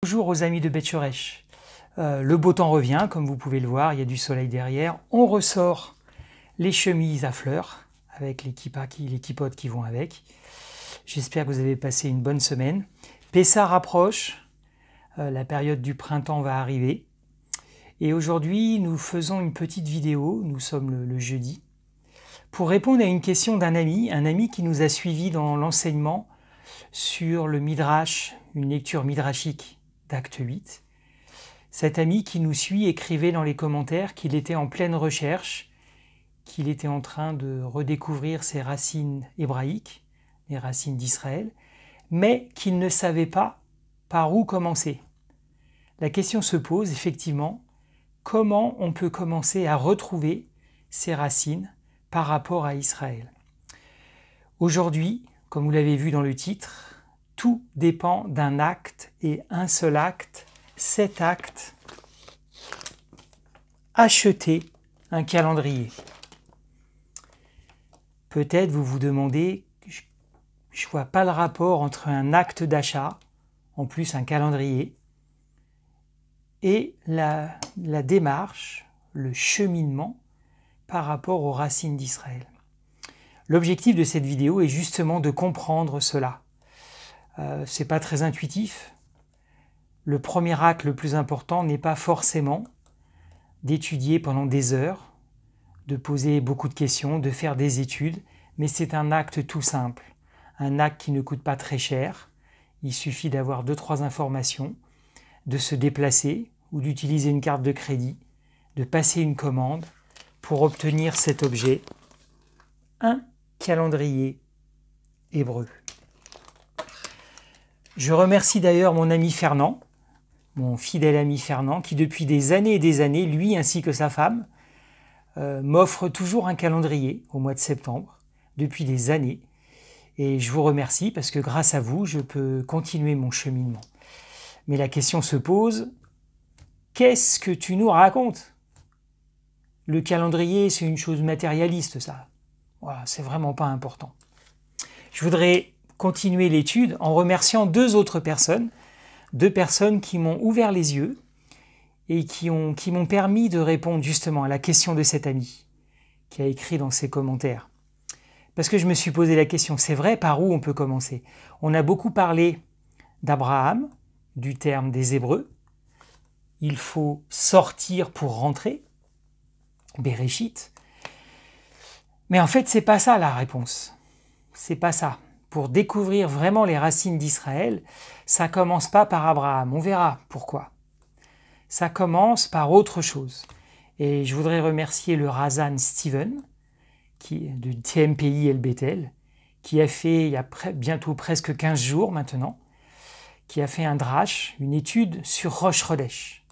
Bonjour aux amis de Bet Shoresh. Le beau temps revient, comme vous pouvez le voir, il y a du soleil derrière. On ressort les chemises à fleurs, avec les kippotes qui vont avec. J'espère que vous avez passé une bonne semaine. Pessah rapproche, la période du printemps va arriver. Et aujourd'hui, nous faisons une petite vidéo, nous sommes le jeudi, pour répondre à une question d'un ami qui nous a suivis dans l'enseignement sur le Midrash, une lecture midrashique d'Acte 8. Cet ami qui nous suit écrivait dans les commentaires qu'il était en pleine recherche, qu'il était en train de redécouvrir ses racines hébraïques, les racines d'Israël, mais qu'il ne savait pas par où commencer. La question se pose effectivement, comment on peut commencer à retrouver ses racines par rapport à Israël? Aujourd'hui, comme vous l'avez vu dans le titre, tout dépend d'un acte et un seul acte, cet acte, acheter un calendrier. Peut-être vous vous demandez, je ne vois pas le rapport entre un acte d'achat, en plus un calendrier, et la démarche, le cheminement par rapport aux racines d'Israël. L'objectif de cette vidéo est justement de comprendre cela. C'est pas très intuitif. Le premier acte le plus important n'est pas forcément d'étudier pendant des heures, de poser beaucoup de questions, de faire des études, mais c'est un acte tout simple, un acte qui ne coûte pas très cher. Il suffit d'avoir 2-3 informations, de se déplacer ou d'utiliser une carte de crédit, de passer une commande pour obtenir cet objet, un calendrier hébreu. Je remercie d'ailleurs mon ami Fernand, mon fidèle ami Fernand, qui depuis des années et des années, lui ainsi que sa femme, m'offre toujours un calendrier au mois de septembre, depuis des années. Et je vous remercie parce que grâce à vous, je peux continuer mon cheminement. Mais la question se pose, qu'est-ce que tu nous racontes? Le calendrier, c'est une chose matérialiste, ça. Voilà, c'est vraiment pas important. Je voudrais continuer l'étude en remerciant deux personnes qui m'ont ouvert les yeux et qui m'ont permis de répondre justement à la question de cet ami qui a écrit dans ses commentaires. Parce que je me suis posé la question, c'est vrai, par où on peut commencer? On a beaucoup parlé d'Abraham, du terme des Hébreux. Il faut sortir pour rentrer, Bereshit. Mais en fait, c'est pas ça la réponse. C'est pas ça. Pour découvrir vraiment les racines d'Israël, ça commence pas par Abraham. On verra pourquoi. Ça commence par autre chose. Et je voudrais remercier le Razan Steven, du TMPI El Bethel, qui a fait, il y a bientôt presque 15 jours maintenant, qui a fait un drash, une étude sur Rosh Chodesh.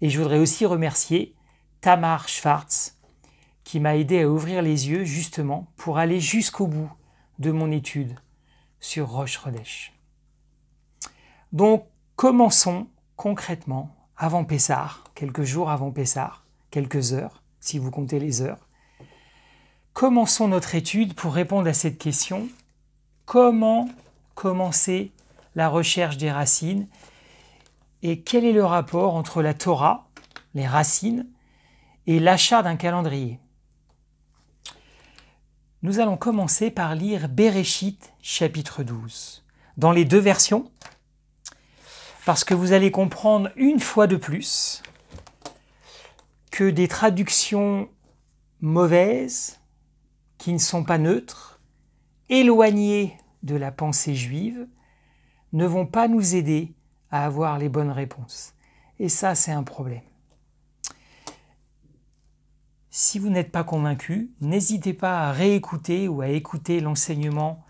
Et je voudrais aussi remercier Tamar Schwartz, qui m'a aidé à ouvrir les yeux justement pour aller jusqu'au bout de mon étude sur Rosh Chodesh. Donc, commençons concrètement avant Pessah, quelques jours avant Pessah, quelques heures, si vous comptez les heures. Commençons notre étude pour répondre à cette question. Comment commencer la recherche des racines et quel est le rapport entre la Torah, les racines, et l'achat d'un calendrier? Nous allons commencer par lire Bereshit chapitre 12, dans les deux versions, parce que vous allez comprendre une fois de plus que des traductions mauvaises, qui ne sont pas neutres, éloignées de la pensée juive, ne vont pas nous aider à avoir les bonnes réponses. Et ça, c'est un problème. Si vous n'êtes pas convaincu, n'hésitez pas à réécouter ou à écouter l'enseignement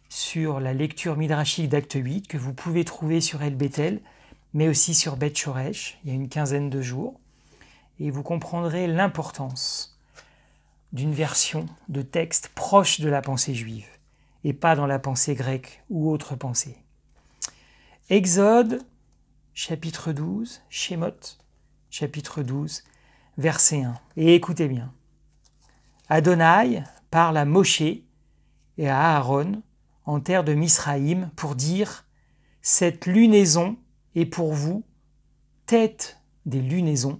sur la lecture midrashique d'Acte 8 que vous pouvez trouver sur El Bethel, mais aussi sur Bet Shoresh, il y a une quinzaine de jours, et vous comprendrez l'importance d'une version de texte proche de la pensée juive, et pas dans la pensée grecque ou autre pensée. Exode, chapitre 12, Shemot, chapitre 12, verset 1. Et écoutez bien. Adonai parle à Moshe et à Aaron en terre de Misraïm pour dire « Cette lunaison est pour vous tête des lunaisons,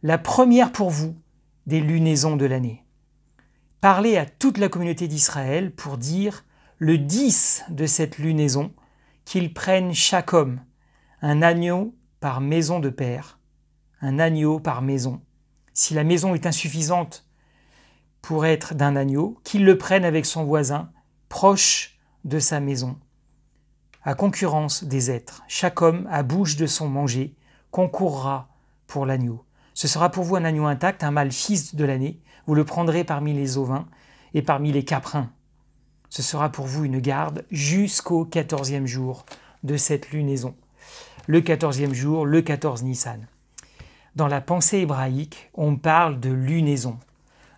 la première pour vous des lunaisons de l'année. Parlez à toute la communauté d'Israël pour dire le 10 de cette lunaison qu'ils prennent chaque homme un agneau par maison de père, un agneau par maison. Si la maison est insuffisante pour être d'un agneau, qu'il le prenne avec son voisin, proche de sa maison. À concurrence des êtres, chaque homme, à bouche de son manger, concourra pour l'agneau. Ce sera pour vous un agneau intact, un mâle fils de l'année. Vous le prendrez parmi les ovins et parmi les caprins. Ce sera pour vous une garde jusqu'au 14e jour de cette lunaison. Le 14e jour, le 14 Nissan. Dans la pensée hébraïque, on parle de lunaison.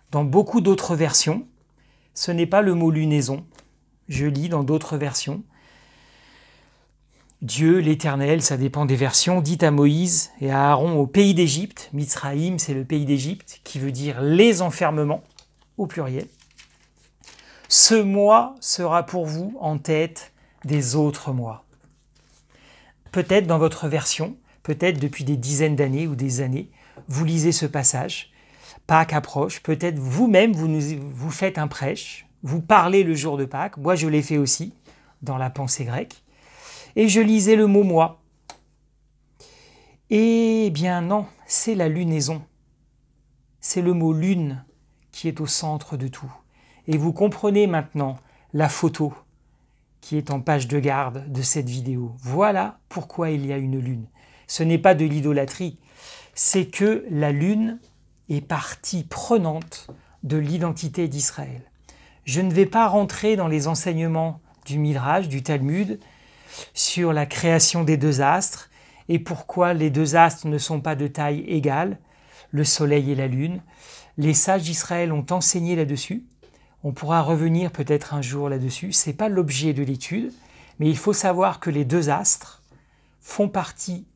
Dans beaucoup d'autres versions, ce n'est pas le mot lunaison. Je lis dans d'autres versions. Dieu, l'Éternel, ça dépend des versions, dit à Moïse et à Aaron au pays d'Égypte, Mitzraïm, c'est le pays d'Égypte, qui veut dire les enfermements, au pluriel. Ce mois sera pour vous en tête des autres mois. Peut-être dans votre version, peut-être depuis des dizaines d'années ou des années, vous lisez ce passage, Pâques approche, peut-être vous-même vous faites un prêche, vous parlez le jour de Pâques, moi je l'ai fait aussi dans la pensée grecque, et je lisais le mot « moi ». Eh bien non, c'est la lunaison. C'est le mot « lune » qui est au centre de tout. Et vous comprenez maintenant la photo qui est en page de garde de cette vidéo. Voilà pourquoi il y a une lune. Ce n'est pas de l'idolâtrie, c'est que la lune est partie prenante de l'identité d'Israël. Je ne vais pas rentrer dans les enseignements du Midrash, du Talmud, sur la création des deux astres et pourquoi les deux astres ne sont pas de taille égale, le soleil et la lune. Les sages d'Israël ont enseigné là-dessus. On pourra revenir peut-être un jour là-dessus. Ce n'est pas l'objet de l'étude, mais il faut savoir que les deux astres font partie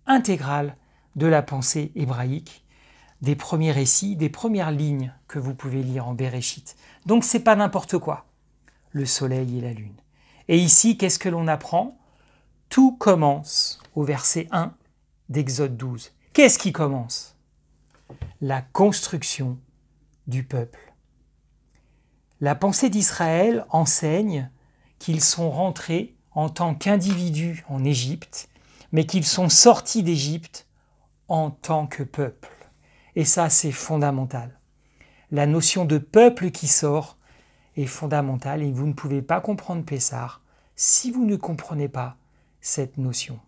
intégrale de la pensée hébraïque, des premiers récits, des premières lignes que vous pouvez lire en Béréchit. Donc ce n'est pas n'importe quoi, le soleil et la lune. Et ici, qu'est-ce que l'on apprend? Tout commence au verset 1 d'Exode 12. Qu'est-ce qui commence? La construction du peuple. La pensée d'Israël enseigne qu'ils sont rentrés en tant qu'individus en Égypte, mais qu'ils sont sortis d'Égypte en tant que peuple. Et ça, c'est fondamental. La notion de peuple qui sort est fondamentale et vous ne pouvez pas comprendre Pessah si vous ne comprenez pas cette notion.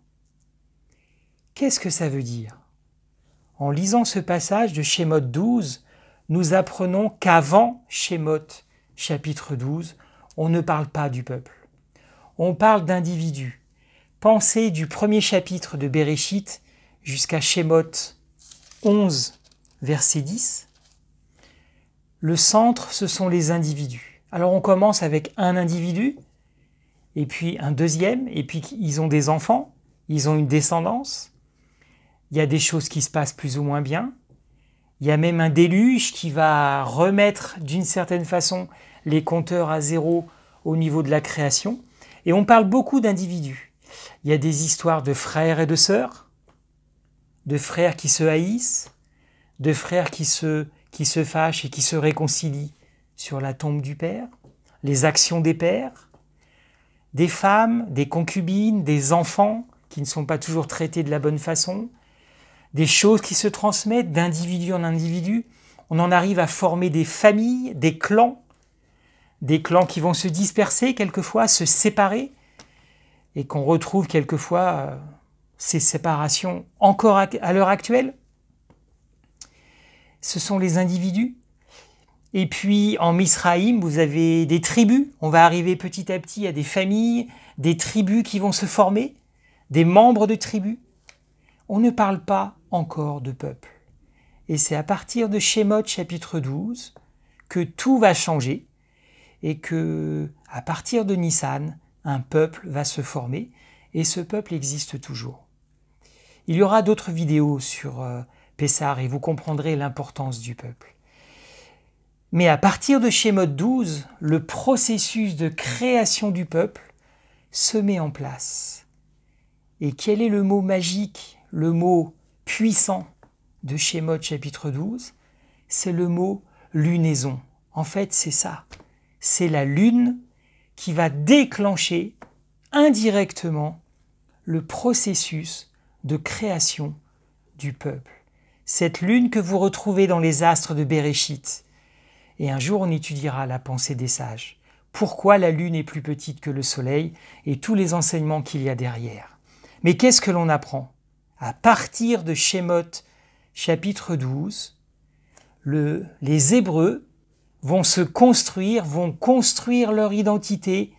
Qu'est-ce que ça veut dire? En lisant ce passage de Shemot 12, nous apprenons qu'avant Shemot, chapitre 12, on ne parle pas du peuple. On parle d'individus. Pensez du premier chapitre de Béréchit jusqu'à Shemot 11, verset 10. Le centre, ce sont les individus. Alors on commence avec un individu, et puis un deuxième, et puis ils ont des enfants, ils ont une descendance. Il y a des choses qui se passent plus ou moins bien. Il y a même un déluge qui va remettre d'une certaine façon les compteurs à zéro au niveau de la création. Et on parle beaucoup d'individus. Il y a des histoires de frères et de sœurs, de frères qui se haïssent, de frères qui se fâchent et qui se réconcilient sur la tombe du père, les actions des pères, des femmes, des concubines, des enfants qui ne sont pas toujours traités de la bonne façon, des choses qui se transmettent d'individu en individu. On en arrive à former des familles, des clans qui vont se disperser quelquefois, se séparer, et qu'on retrouve quelquefois ces séparations encore à l'heure actuelle. Ce sont les individus. Et puis en Misraïm, vous avez des tribus. On va arriver petit à petit à des familles, des tribus qui vont se former, des membres de tribus. On ne parle pas encore de peuple. Et c'est à partir de Shemot chapitre 12 que tout va changer et que, à partir de Nissan, un peuple va se former et ce peuple existe toujours. Il y aura d'autres vidéos sur Pessah et vous comprendrez l'importance du peuple. Mais à partir de Shemot 12, le processus de création du peuple se met en place. Et quel est le mot magique, le mot puissant de Shemot chapitre 12? C'est le mot lunaison. En fait, c'est ça. C'est la lune qui va déclencher indirectement le processus de création du peuple. Cette lune que vous retrouvez dans les astres de Béréchit. Et un jour, on étudiera la pensée des sages. Pourquoi la lune est plus petite que le soleil et tous les enseignements qu'il y a derrière. Mais qu'est-ce que l'on apprend? À partir de Shemot chapitre 12, les Hébreux vont construire leur identité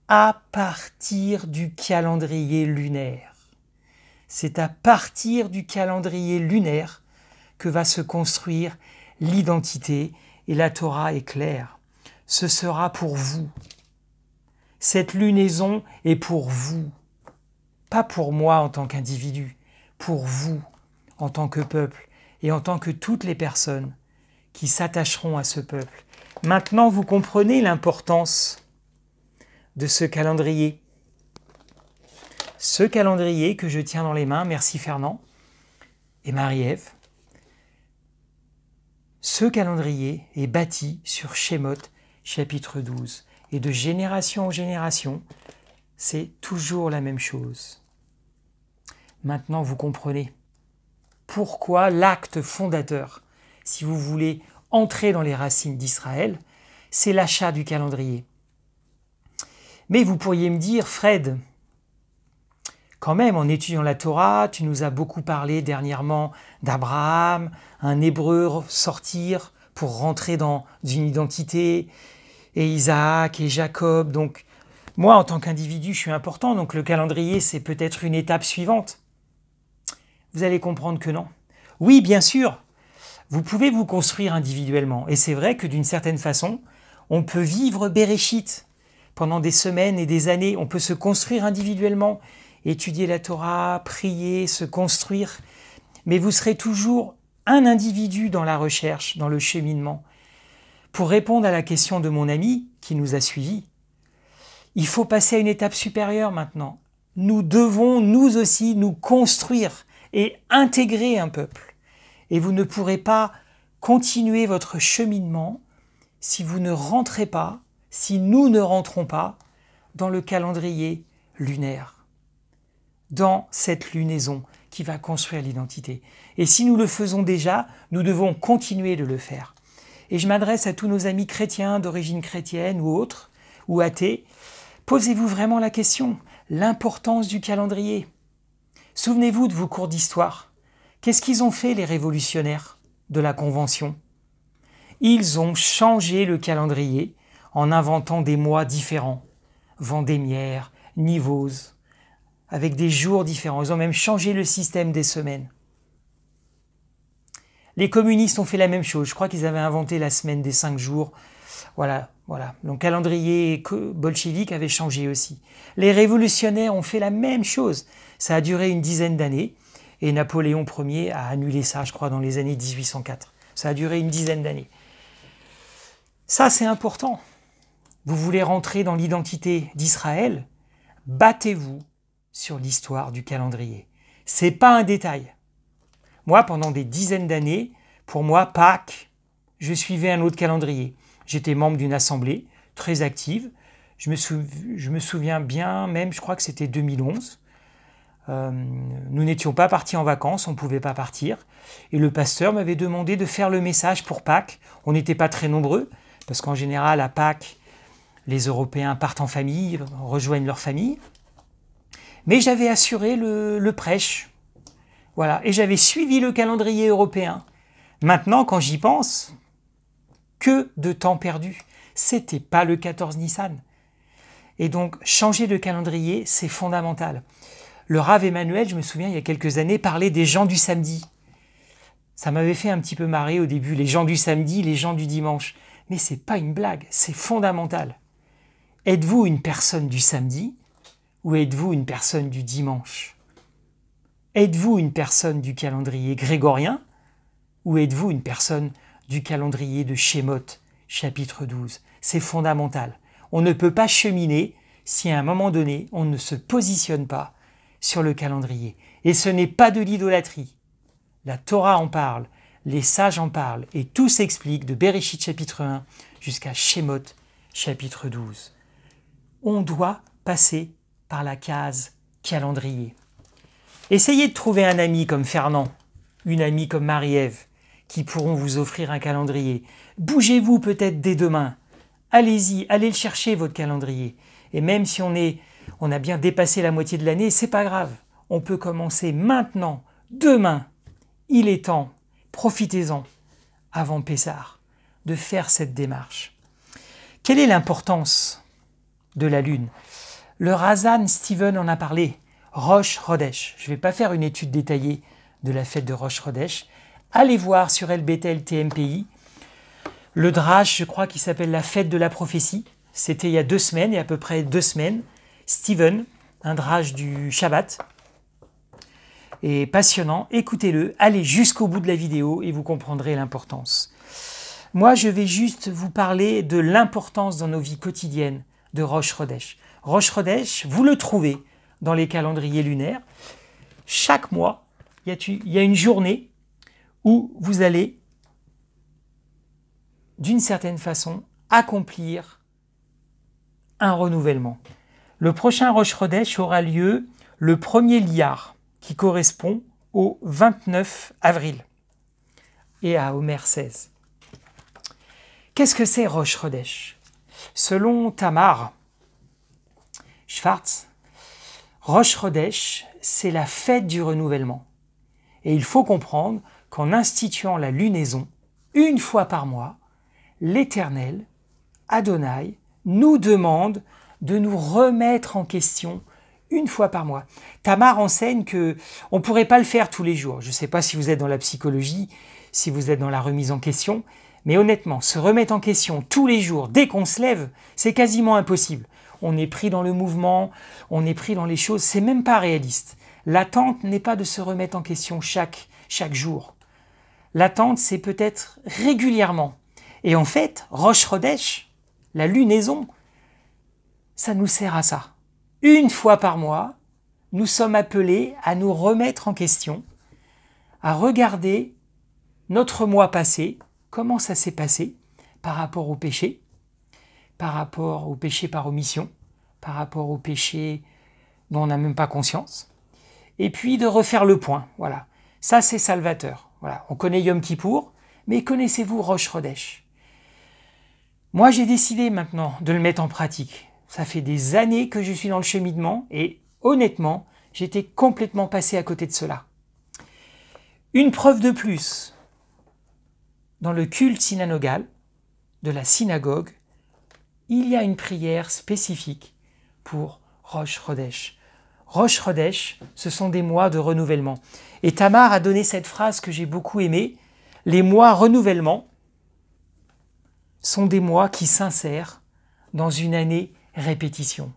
à partir du calendrier lunaire. C'est à partir du calendrier lunaire que va se construire l'identité, et la Torah est claire. Ce sera pour vous. Cette lunaison est pour vous. Pas pour moi en tant qu'individu, pour vous en tant que peuple et en tant que toutes les personnes qui s'attacheront à ce peuple. Maintenant, vous comprenez l'importance de ce calendrier. Ce calendrier que je tiens dans les mains, merci Fernand et Marie-Ève. Ce calendrier est bâti sur Shemot chapitre 12. Et de génération en génération, c'est toujours la même chose. Maintenant, vous comprenez pourquoi l'acte fondateur, si vous voulez entrer dans les racines d'Israël, c'est l'achat du calendrier. Mais vous pourriez me dire, Fred, quand même, en étudiant la Torah, tu nous as beaucoup parlé dernièrement d'Abraham, un Hébreu sortir pour rentrer dans une identité, et Isaac et Jacob. Donc, moi, en tant qu'individu, je suis important, donc le calendrier, c'est peut-être une étape suivante. Vous allez comprendre que non. Oui, bien sûr, vous pouvez vous construire individuellement. Et c'est vrai que d'une certaine façon, on peut vivre Béréchit pendant des semaines et des années. On peut se construire individuellement, étudier la Torah, prier, se construire. Mais vous serez toujours un individu dans la recherche, dans le cheminement. Pour répondre à la question de mon ami qui nous a suivis, il faut passer à une étape supérieure maintenant. Nous devons, nous aussi, nous construire et intégrer un peuple. Et vous ne pourrez pas continuer votre cheminement si vous ne rentrez pas, si nous ne rentrons pas dans le calendrier lunaire, dans cette lunaison qui va construire l'identité. Et si nous le faisons déjà, nous devons continuer de le faire. Et je m'adresse à tous nos amis chrétiens d'origine chrétienne ou autres, ou athées. Posez-vous vraiment la question, l'importance du calendrier. Souvenez-vous de vos cours d'histoire. Qu'est-ce qu'ils ont fait les révolutionnaires de la Convention? Ils ont changé le calendrier en inventant des mois différents. Vendémiaire, Nivose, avec des jours différents. Ils ont même changé le système des semaines. Les communistes ont fait la même chose. Je crois qu'ils avaient inventé la semaine des 5 jours. Voilà. Le calendrier bolchevique avait changé aussi. Les révolutionnaires ont fait la même chose. Ça a duré une dizaine d'années. Et Napoléon Ier a annulé ça, je crois, dans les années 1804. Ça a duré une dizaine d'années. Ça, c'est important. Vous voulez rentrer dans l'identité d'Israël? Battez-vous sur l'histoire du calendrier. C'est pas un détail. Moi, pendant des dizaines d'années, pour moi, Pâques, je suivais un autre calendrier. J'étais membre d'une assemblée très active. Je me souviens bien, même, je crois que c'était 2011. Nous n'étions pas partis en vacances, on ne pouvait pas partir. Et le pasteur m'avait demandé de faire le message pour Pâques. On n'était pas très nombreux, parce qu'en général, à Pâques, les Européens partent en famille, rejoignent leur famille. Mais j'avais assuré le prêche. Voilà, et j'avais suivi le calendrier européen. Maintenant, quand j'y pense, que de temps perdu. C'était pas le 14 Nissan. Et donc, changer de calendrier, c'est fondamental. Le Rav Emmanuel, je me souviens, il y a quelques années, parlait des gens du samedi. Ça m'avait fait un petit peu marrer au début, les gens du samedi, les gens du dimanche. Mais c'est pas une blague, c'est fondamental. Êtes-vous une personne du samedi ou êtes-vous une personne du dimanche? Êtes-vous une personne du calendrier grégorien ou êtes-vous une personne du calendrier de Shemot, chapitre 12? C'est fondamental. On ne peut pas cheminer si à un moment donné, on ne se positionne pas sur le calendrier. Et ce n'est pas de l'idolâtrie. La Torah en parle, les sages en parlent, et tout s'explique de Bereshit chapitre 1 jusqu'à Shemot chapitre 12. On doit passer par la case calendrier. Essayez de trouver un ami comme Fernand, une amie comme Marie-Ève, qui pourront vous offrir un calendrier. Bougez-vous peut-être dès demain. Allez-y, allez le chercher votre calendrier. Et même si on a bien dépassé la moitié de l'année, c'est pas grave. On peut commencer maintenant, demain. Il est temps, profitez-en, avant Pessah, de faire cette démarche. Quelle est l'importance de la lune? Le Razan Steven en a parlé. Rosh Chodesh. Je ne vais pas faire une étude détaillée de la fête de Rosh Chodesh. Allez voir sur El Bethel TMPI le drache, je crois, qui s'appelle la fête de la prophétie. C'était il y a 2 semaines, il y a à peu près 2 semaines. Steven, un drache du Shabbat. Et passionnant, écoutez-le, allez jusqu'au bout de la vidéo et vous comprendrez l'importance. Moi, je vais juste vous parler de l'importance dans nos vies quotidiennes de Rosh Chodesh. Rosh Chodesh, vous le trouvez dans les calendriers lunaires. Chaque mois, il y a une journée où vous allez, d'une certaine façon, accomplir un renouvellement. Le prochain Rosh Chodesh aura lieu le 1er Iyar, qui correspond au 29 avril, et à Omer 16. Qu'est-ce que c'est Rosh Chodesh? Selon Tamar Schwartz, Rosh Chodesh, c'est la fête du renouvellement. Et il faut comprendre qu'en instituant la lunaison, une fois par mois, l'Éternel, Adonai, nous demande de nous remettre en question une fois par mois. Tamar enseigne qu'on ne pourrait pas le faire tous les jours. Je ne sais pas si vous êtes dans la psychologie, si vous êtes dans la remise en question, mais honnêtement, se remettre en question tous les jours, dès qu'on se lève, c'est quasiment impossible. On est pris dans le mouvement, on est pris dans les choses, c'est même pas réaliste. L'attente n'est pas de se remettre en question chaque jour. L'attente, c'est peut-être régulièrement. Et en fait, Rosh Chodesh, la lunaison, ça nous sert à ça. Une fois par mois, nous sommes appelés à nous remettre en question, à regarder notre mois passé, comment ça s'est passé par rapport au péché par omission, par rapport au péché dont on n'a même pas conscience, et puis de refaire le point. Voilà, ça c'est salvateur. Voilà, on connaît Yom Kippour, mais connaissez-vous Rosh Chodesh? Moi j'ai décidé maintenant de le mettre en pratique. Ça fait des années que je suis dans le cheminement et honnêtement, j'étais complètement passé à côté de cela. Une preuve de plus, dans le culte synagogal de la synagogue, il y a une prière spécifique pour Rosh Chodesh. Rosh Chodesh, ce sont des mois de renouvellement. Et Tamar a donné cette phrase que j'ai beaucoup aimée. Les mois renouvellement sont des mois qui s'insèrent dans une année répétition.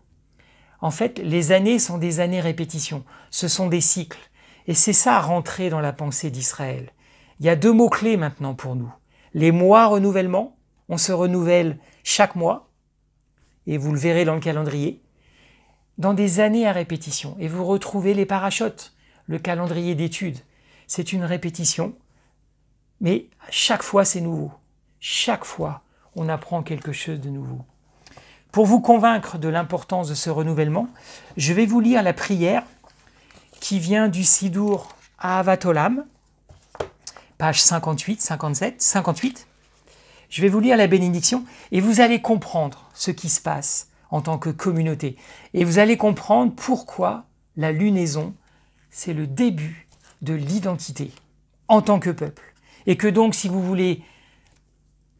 En fait, les années sont des années répétition. Ce sont des cycles. Et c'est ça rentrer dans la pensée d'Israël. Il y a 2 mots-clés maintenant pour nous. Les mois renouvellement, on se renouvelle chaque mois, et vous le verrez dans le calendrier, dans des années à répétition. Et vous retrouvez les parachutes, le calendrier d'études. C'est une répétition, mais chaque fois c'est nouveau. Chaque fois, on apprend quelque chose de nouveau. Pour vous convaincre de l'importance de ce renouvellement, je vais vous lire la prière qui vient du Sidour Ahavat Olam, page 58, 57, 58. Je vais vous lire la bénédiction et vous allez comprendre ce qui se passe en tant que communauté. Et vous allez comprendre pourquoi la lunaison, c'est le début de l'identité en tant que peuple. Et que donc, si vous voulez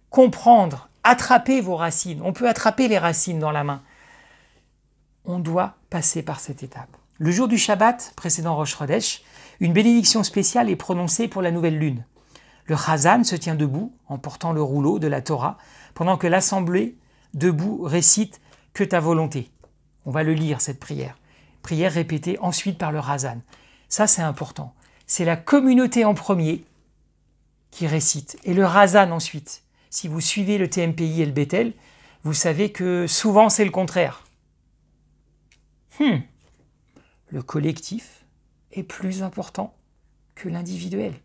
comprendre, attraper vos racines, on peut attraper les racines dans la main, on doit passer par cette étape. Le jour du Shabbat, précédent Rosh Chodesh, une bénédiction spéciale est prononcée pour la nouvelle lune. Le Chazan se tient debout en portant le rouleau de la Torah pendant que l'assemblée debout récite « Que ta volonté ». On va le lire cette prière. Prière répétée ensuite par le Chazan. Ça c'est important. C'est la communauté en premier qui récite et le Chazan ensuite. Si vous suivez le TMPI et le Bethel, vous savez que souvent c'est le contraire. le collectif est plus important que l'individuel.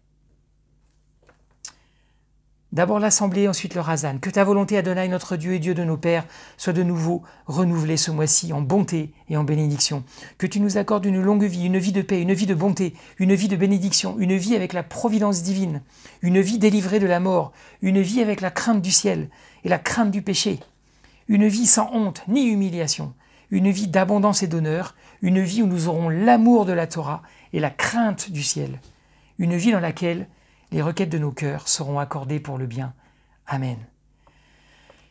D'abord l'assemblée, ensuite le Razan. Que ta volonté, Adonai, notre Dieu et Dieu de nos pères, soit de nouveau renouvelée ce mois-ci en bonté et en bénédiction. Que tu nous accordes une longue vie, une vie de paix, une vie de bonté, une vie de bénédiction, une vie avec la providence divine, une vie délivrée de la mort, une vie avec la crainte du ciel et la crainte du péché, une vie sans honte ni humiliation, une vie d'abondance et d'honneur, une vie où nous aurons l'amour de la Torah et la crainte du ciel, une vie dans laquelle les requêtes de nos cœurs seront accordées pour le bien. Amen.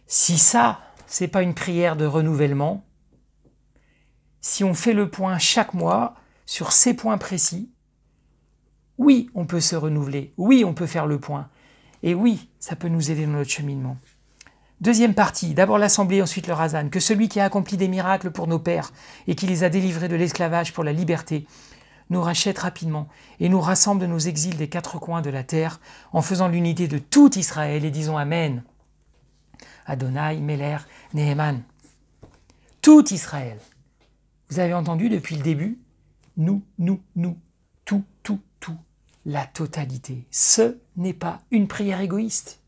Si ça, c'est pas une prière de renouvellement, si on fait le point chaque mois sur ces points précis, oui, on peut se renouveler, oui, on peut faire le point, et oui, ça peut nous aider dans notre cheminement. Deuxième partie, d'abord l'assemblée, ensuite le Razan. Que celui qui a accompli des miracles pour nos pères et qui les a délivrés de l'esclavage pour la liberté, nous rachète rapidement et nous rassemble de nos exils des quatre coins de la terre en faisant l'unité de tout Israël et disons Amen. Adonai, Meler, Neheman. Tout Israël. Vous avez entendu depuis le début? Nous, tout. La totalité. Ce n'est pas une prière égoïste.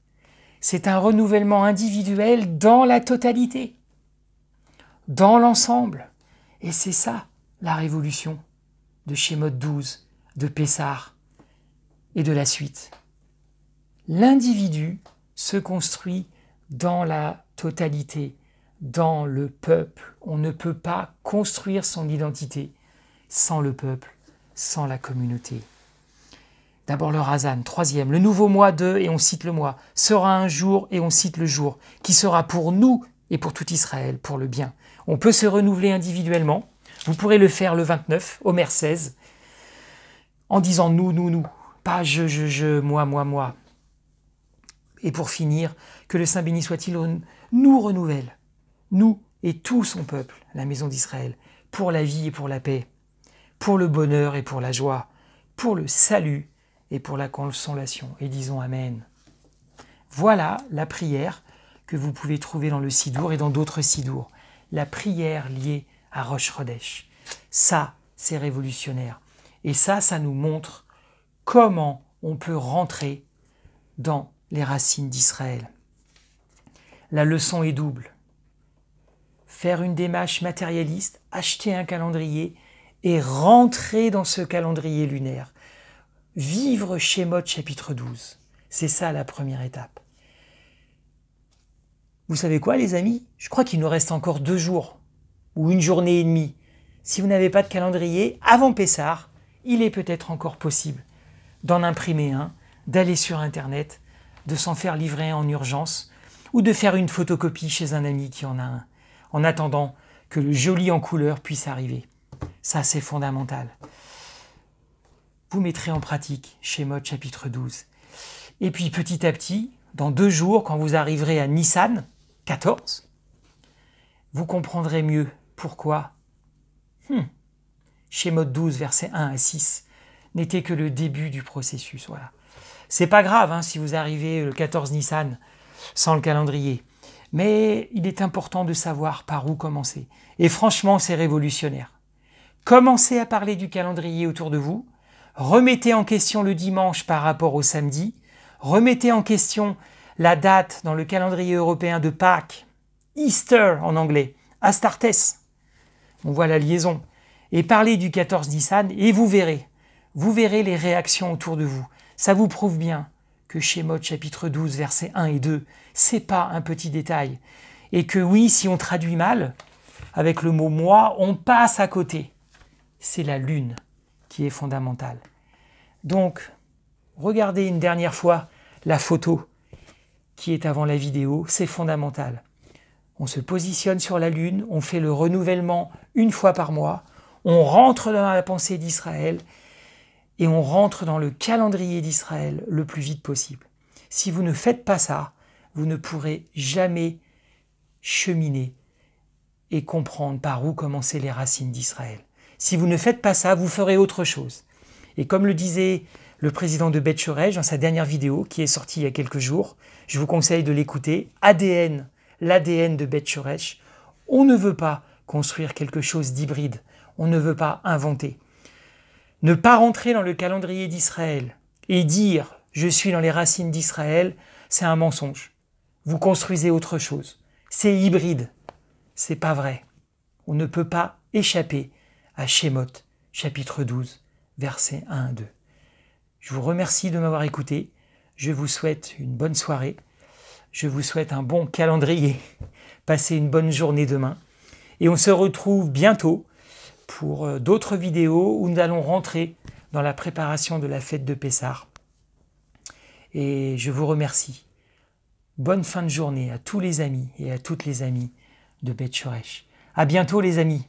C'est un renouvellement individuel dans la totalité, dans l'ensemble. Et c'est ça, la révolution de Shemot 12, de Pessah et de la suite. L'individu se construit dans la totalité, dans le peuple. On ne peut pas construire son identité sans le peuple, sans la communauté. D'abord le Razan, troisième, le nouveau mois de, et on cite le mois, sera un jour, et on cite le jour, qui sera pour nous et pour tout Israël, pour le bien. On peut se renouveler individuellement. Vous pourrez le faire le 29, Omer 16, en disant nous, pas je, moi. Et pour finir, que le Saint béni soit-il nous renouvelle, nous et tout son peuple, la maison d'Israël, pour la vie et pour la paix, pour le bonheur et pour la joie, pour le salut et pour la consolation. Et disons Amen. Voilà la prière que vous pouvez trouver dans le Sidour et dans d'autres Sidours. La prière liée à Rosh Chodesh. Ça, c'est révolutionnaire. Et ça nous montre comment on peut rentrer dans les racines d'Israël. La leçon est double. Faire une démarche matérialiste, acheter un calendrier et rentrer dans ce calendrier lunaire. Vivre Shemot chapitre 12. C'est ça la première étape. Vous savez quoi les amis? Je crois qu'il nous reste encore 2 jours ou 1 journée et demie. Si vous n'avez pas de calendrier, avant Pessah, il est peut-être encore possible d'en imprimer un, d'aller sur Internet, de s'en faire livrer en urgence ou de faire une photocopie chez un ami qui en a un, en attendant que le joli en couleur puisse arriver. Ça, c'est fondamental. Vous mettrez en pratique Shemot chapitre 12. Et puis petit à petit, dans 2 jours, quand vous arriverez à Nissan 14, vous comprendrez mieux pourquoi Shemot 12, versets 1 à 6, n'était que le début du processus. Voilà. C'est pas grave si vous arrivez le 14 Nissan sans le calendrier, mais il est important de savoir par où commencer. Et franchement, c'est révolutionnaire. Commencez à parler du calendrier autour de vous, remettez en question le dimanche par rapport au samedi, remettez en question la date dans le calendrier européen de Pâques, Easter en anglais, Astartes, on voit la liaison, et parlez du 14 Nissan et vous verrez les réactions autour de vous. Ça vous prouve bien que Shemot chapitre 12, versets 1 et 2, c'est pas un petit détail. Et que oui, si on traduit mal, avec le mot « moi », on passe à côté. C'est la lune qui est fondamentale. Donc, regardez une dernière fois la photo qui est avant la vidéo, c'est fondamental. On se positionne sur la lune, on fait le renouvellement 1 fois par mois, on rentre dans la pensée d'Israël et on rentre dans le calendrier d'Israël le plus vite possible. Si vous ne faites pas ça, vous ne pourrez jamais cheminer et comprendre par où commencer les racines d'Israël. Si vous ne faites pas ça, vous ferez autre chose. Et comme le disait le président de Beth Shoresh dans sa dernière vidéo qui est sortie il y a quelques jours, je vous conseille de l'écouter, l'ADN de Beth Shoresh, on ne veut pas construire quelque chose d'hybride, On ne veut pas inventer. Ne pas rentrer dans le calendrier d'Israël et dire « je suis dans les racines d'Israël », c'est un mensonge. Vous construisez autre chose. C'est hybride. C'est pas vrai. On ne peut pas échapper à Shemot, chapitre 12, versets 1 à 2. Je vous remercie de m'avoir écouté. Je vous souhaite une bonne soirée. Je vous souhaite un bon calendrier. Passez une bonne journée demain. Et on se retrouve bientôt pour d'autres vidéos où nous allons rentrer dans la préparation de la fête de Pessah. Et je vous remercie. Bonne fin de journée à tous les amis et à toutes les amies de Beth Shoresh. À bientôt les amis.